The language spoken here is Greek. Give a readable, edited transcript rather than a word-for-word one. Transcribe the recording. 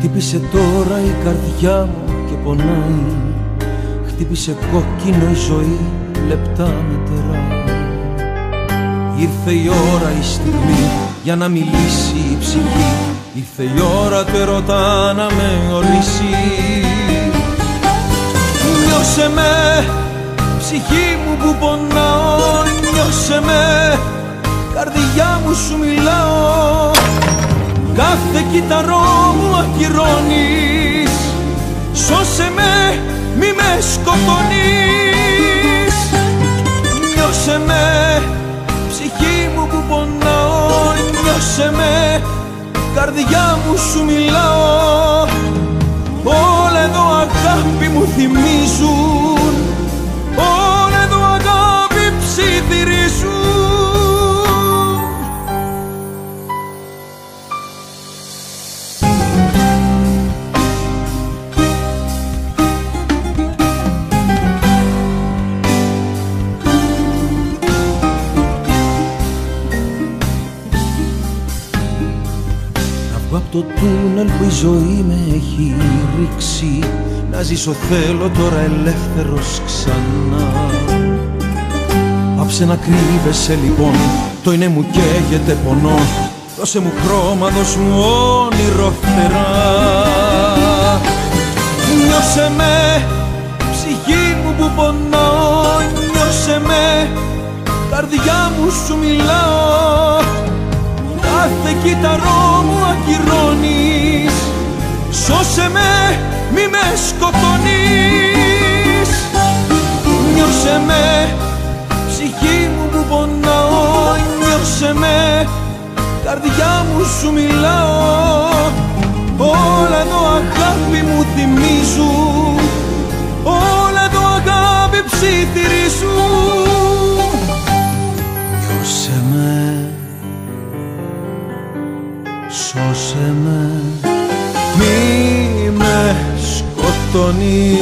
Χτύπησε τώρα η καρδιά μου και πονάει. Χτύπησε κόκκινο η ζωή, λεπτά μετεράει. Ήρθε η ώρα η στιγμή για να μιλήσει η ψυχή. Ήρθε η ώρα του ερωτά να με ορίσει. Νιώσε με, ψυχή μου που πονάω. Νιώσε με, καρδιά μου σου μιλάω. Κάθε κύτταρό μου ακυρώνεις. Σώσε με, μη με σκοτώνεις. Νιώσε με, ψυχή μου που πονάω. Νιώσε με, καρδιά μου σου μιλάω. Όλα εδώ αγάπη μου θυμίζουν. Όλα εδώ αγάπη ψιθυρίζουν. Απ' το τούνελ που η ζωή με έχει ρίξει, να ζήσω θέλω τώρα ελεύθερος ξανά. Άψε να κρύβεσαι λοιπόν, το είναι μου καίγεται πονό. Δώσε μου χρώμα, δώσ' μου όνειρο φτερά. Νιώσε με, ψυχή μου που πονάω. Νιώσε με, καρδιά μου σου μιλάω. Κάθε κύτταρό μου ακυρώνεις. Σώσε με, μη με σκοτώνεις. Νιώσε με, ψυχή μου που πονάω. Νιώσε με, καρδιά μου σου μιλάω. Όλα εδώ αγάπη μου θυμίζουν. Όλα εδώ αγάπη ψιθυρίζουν. Νιώσε με, σώσε με, μη με σκοτώνεις.